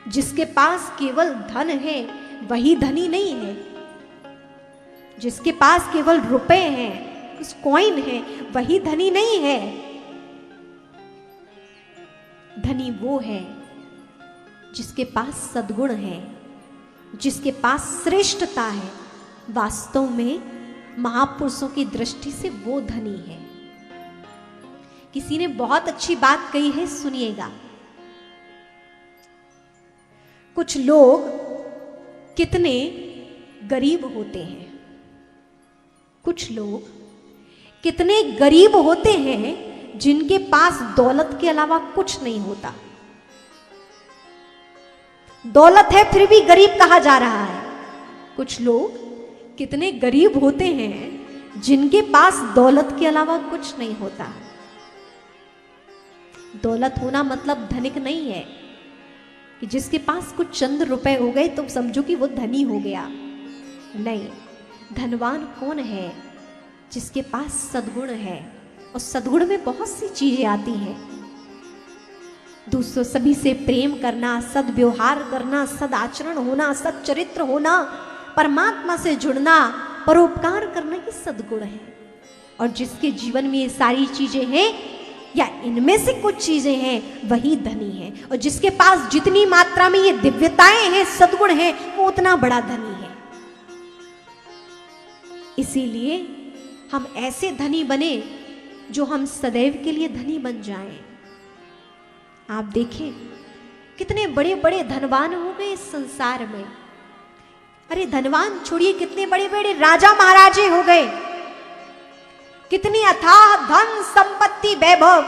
जिसके पास केवल धन है वही धनी नहीं है। जिसके पास केवल रुपए हैं, उस कॉइन है, वही धनी नहीं है। धनी वो है जिसके पास सद्गुण है, जिसके पास श्रेष्ठता है। वास्तव में महापुरुषों की दृष्टि से वो धनी है। किसी ने बहुत अच्छी बात कही है, सुनिएगा। कुछ लोग कितने गरीब होते हैं, कुछ लोग कितने गरीब होते हैं जिनके पास दौलत के अलावा कुछ नहीं होता। दौलत है फिर भी गरीब कहा जा रहा है। कुछ लोग कितने गरीब होते हैं जिनके पास दौलत के अलावा कुछ नहीं होता। दौलत होना मतलब धनिक नहीं है कि जिसके पास कुछ चंद रुपए हो गए तो समझो कि वो धनी हो गया। नहीं, धनवान कौन है? जिसके पास सद्गुण है। और सद्गुण में बहुत सी चीजें आती हैं। दूसरों सभी से प्रेम करना, सद्व्यवहार करना, सदाचरण होना, सच्चरित्र होना, परमात्मा से जुड़ना, परोपकार करना, ये सद्गुण है। और जिसके जीवन में ये सारी चीजें हैं या इनमें से कुछ चीजें हैं, वही धनी है। और जिसके पास जितनी मात्रा में ये दिव्यताएं हैं, सद्गुण हैं, वो उतना बड़ा धनी है। इसीलिए हम ऐसे धनी बने जो हम सदैव के लिए धनी बन जाएं। आप देखें कितने बड़े बड़े धनवान हो गए इस संसार में। अरे धनवान छोड़िए, कितने बड़े बड़े राजा महाराजे हो गए। कितनी अथाह धन संपत्ति वैभव।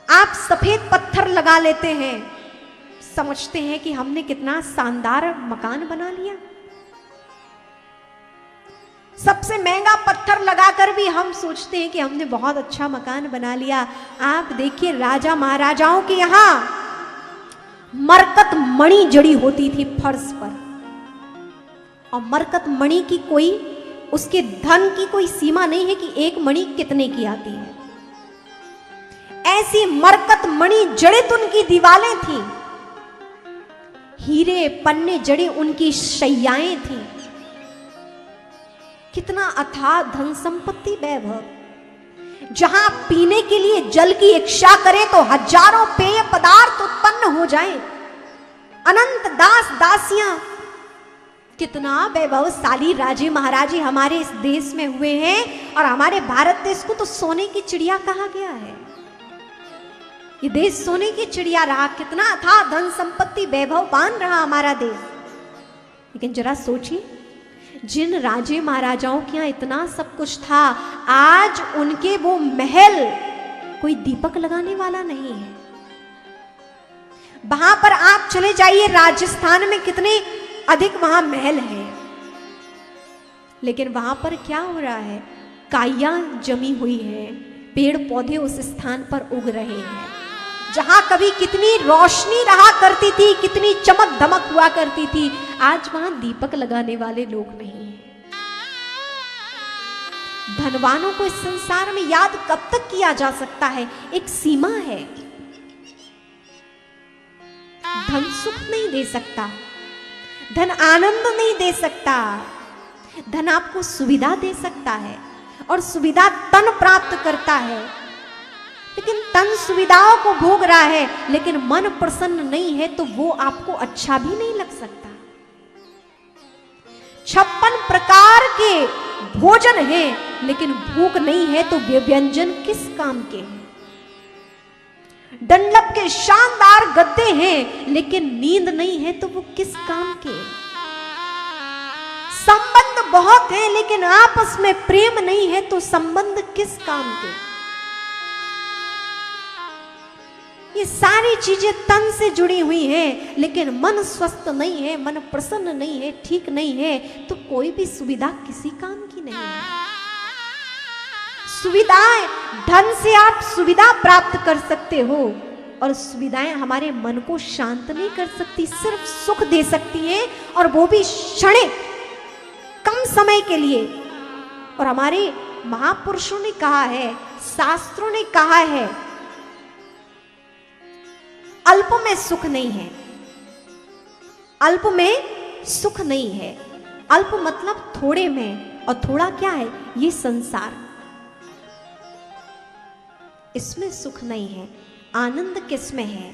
आप सफेद पत्थर लगा लेते हैं, समझते हैं कि हमने कितना शानदार मकान बना लिया। सबसे महंगा पत्थर लगाकर भी हम सोचते हैं कि हमने बहुत अच्छा मकान बना लिया। आप देखिए राजा महाराजाओं के यहां मरकत मणि जड़ी होती थी फर्श पर। और मरकत मणि की कोई, उसके धन की कोई सीमा नहीं है कि एक मणि कितने की आती है। ऐसी मरकत मणि जड़ित उनकी दीवारें थी, हीरे पन्ने जड़े उनकी शैयाएं थी। कितना अथाह धन संपत्ति वैभव। जहां पीने के लिए जल की इच्छा करें तो हजारों पेय पदार्थ उत्पन्न हो जाएं। अनंत दास दासियां, कितना वैभवशाली राजे महाराजे हमारे इस देश में हुए हैं। और हमारे भारत देश को तो सोने की चिड़िया कहा गया है। ये देश सोने की चिड़िया रहा, कितना अथाह धन संपत्ति वैभववान रहा हमारा देश। लेकिन जरा सोचिए, जिन राजे महाराजाओं के यहाँ इतना सब कुछ था, आज उनके वो महल कोई दीपक लगाने वाला नहीं है। वहां पर आप चले जाइए, राजस्थान में कितने अधिक वहां महल है, लेकिन वहां पर क्या हो रहा है? काइयां जमी हुई है, पेड़ पौधे उस स्थान पर उग रहे हैं। जहां कभी कितनी रोशनी रहा करती थी, कितनी चमक धमक हुआ करती थी, आज वहां दीपक लगाने वाले लोग नहीं हैं। धनवानों को इस संसार में याद कब तक किया जा सकता है? एक सीमा है। धन सुख नहीं दे सकता, धन आनंद नहीं दे सकता। धन आपको सुविधा दे सकता है और सुविधा तन प्राप्त करता है। लेकिन तन सुविधाओं को भोग रहा है, लेकिन मन प्रसन्न नहीं है तो वो आपको अच्छा भी नहीं लग सकता। 56 प्रकार के भोजन हैं, लेकिन भूख नहीं है तो वे व्यंजन किस काम के हैं? डंडलप के शानदार गद्दे हैं, लेकिन नींद नहीं है तो वो किस काम के? संबंध बहुत है, लेकिन आपस में प्रेम नहीं है तो संबंध किस काम के? ये सारी चीजें तन से जुड़ी हुई हैं, लेकिन मन स्वस्थ नहीं है, मन प्रसन्न नहीं है, ठीक नहीं है, तो कोई भी सुविधा किसी काम की नहीं है। सुविधाएं, धन से आप सुविधा प्राप्त कर सकते हो, और सुविधाएं हमारे मन को शांत नहीं कर सकती, सिर्फ सुख दे सकती हैं, और वो भी क्षणिक, कम समय के लिए। और हमारे महापुरुषों ने कहा है, शास्त्रों ने कहा है, अल्प में सुख नहीं है, अल्प में सुख नहीं है। अल्प मतलब थोड़े में, और थोड़ा क्या है? ये संसार, इसमें सुख नहीं है। आनंद किसमें है?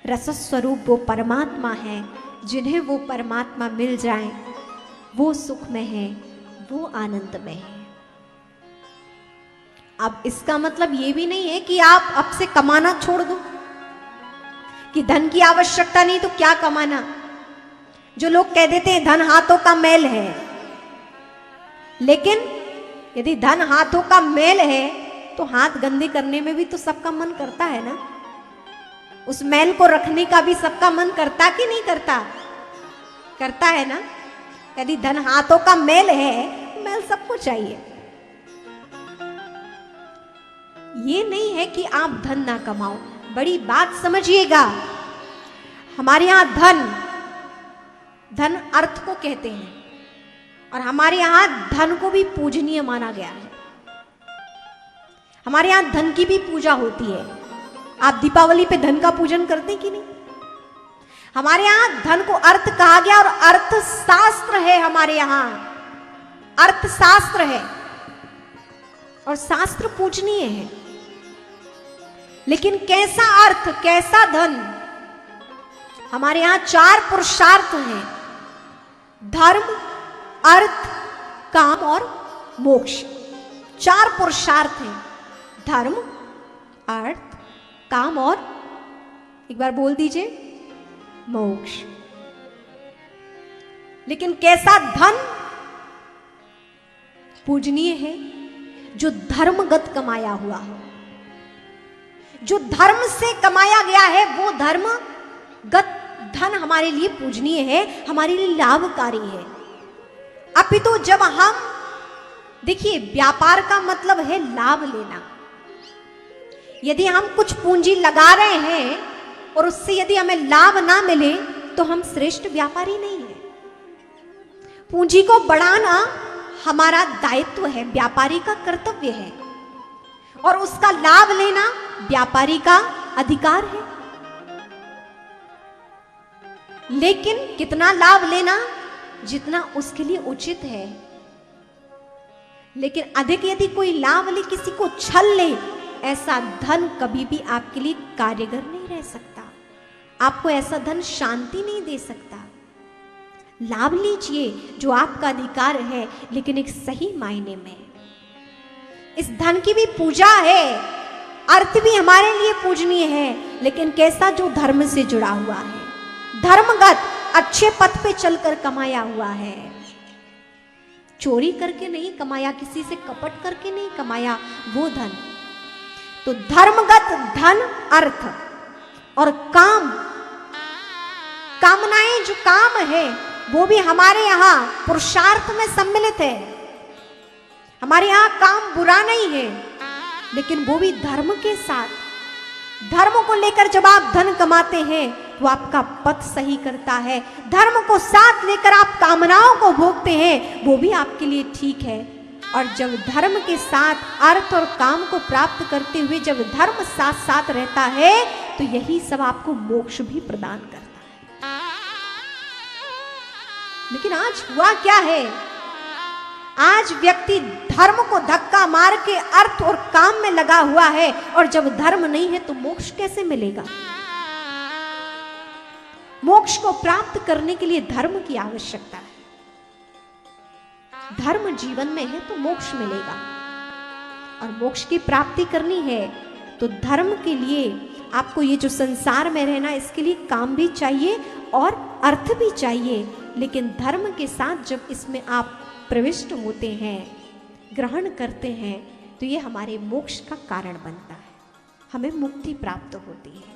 रस स्वरूप वो परमात्मा है। जिन्हें वो परमात्मा मिल जाए वो सुख में है, वो आनंद में है। अब इसका मतलब ये भी नहीं है कि आप अब से कमाना छोड़ दो, कि धन की आवश्यकता नहीं तो क्या कमाना। जो लोग कह देते हैं धन हाथों का मैल है, लेकिन यदि धन हाथों का मैल है तो हाथ गंदे करने में भी तो सबका मन करता है ना। उस मैल को रखने का भी सबका मन करता कि नहीं करता? करता है ना। यदि धन हाथों का मैल है, मैल सबको चाहिए। ये नहीं है कि आप धन ना कमाओ, बड़ी बात समझिएगा। हमारे यहां धन अर्थ को कहते हैं, और हमारे यहां धन को भी पूजनीय माना गया है। हमारे यहां धन की भी पूजा होती है। आप दीपावली पे धन का पूजन करते हैं कि नहीं? हमारे यहां धन को अर्थ कहा गया, और अर्थ शास्त्र है। हमारे यहां अर्थ शास्त्र है, और शास्त्र पूजनीय है। लेकिन कैसा अर्थ, कैसा धन? हमारे यहां 4 पुरुषार्थ हैं: धर्म, अर्थ, काम और मोक्ष। 4 पुरुषार्थ हैं: धर्म, अर्थ, काम और, एक बार बोल दीजिए, मोक्ष। लेकिन कैसा धन पूजनीय है? जो धर्मगत कमाया हुआ हो, जो धर्म से कमाया गया है, वो धर्मगत धन हमारे लिए पूजनीय है, हमारे लिए लाभकारी है। अपितु जब हम, देखिए, व्यापार का मतलब है लाभ लेना। यदि हम कुछ पूंजी लगा रहे हैं और उससे यदि हमें लाभ ना मिले तो हम श्रेष्ठ व्यापारी नहीं है। पूंजी को बढ़ाना हमारा दायित्व है, व्यापारी का कर्तव्य है, और उसका लाभ लेना व्यापारी का अधिकार है। लेकिन कितना लाभ लेना? जितना उसके लिए उचित है। लेकिन अधिक यदि कोई लाभ ले, किसी को छल ले, ऐसा धन कभी भी आपके लिए कार्यगर नहीं रह सकता। आपको ऐसा धन शांति नहीं दे सकता। लाभ लीजिए जो आपका अधिकार है, लेकिन एक सही मायने में। इस धन की भी पूजा है, अर्थ भी हमारे लिए पूजनीय है, लेकिन कैसा? जो धर्म से जुड़ा हुआ है, धर्मगत, अच्छे पथ पे चलकर कमाया हुआ है। चोरी करके नहीं कमाया, किसी से कपट करके नहीं कमाया, वो धन। तो धर्मगत धन, अर्थ और काम, कामनाएं, जो काम है वो भी हमारे यहां पुरुषार्थ में सम्मिलित है। हमारे यहां काम बुरा नहीं है, लेकिन वो भी धर्म के साथ। धर्म को लेकर जब आप धन कमाते हैं तो आपका पथ सही करता है। धर्म को साथ लेकर आप कामनाओं को भोगते हैं, वो भी आपके लिए ठीक है। और जब धर्म के साथ अर्थ और काम को प्राप्त करते हुए जब धर्म साथ साथ रहता है, तो यही सब आपको मोक्ष भी प्रदान करता है। लेकिन आज हुआ क्या है? आज व्यक्ति धर्म को धक्का मार के अर्थ और काम में लगा हुआ है, और जब धर्म नहीं है तो मोक्ष कैसे मिलेगा? मोक्ष को प्राप्त करने के लिए धर्म की आवश्यकता है। धर्म जीवन में है तो मोक्ष मिलेगा, और मोक्ष की प्राप्ति करनी है तो धर्म के लिए आपको ये जो संसार में रहना, इसके लिए काम भी चाहिए और अर्थ भी चाहिए। लेकिन धर्म के साथ जब इसमें आप प्रविष्ट होते हैं, ग्रहण करते हैं, तो ये हमारे मोक्ष का कारण बनता है, हमें मुक्ति प्राप्त होती है।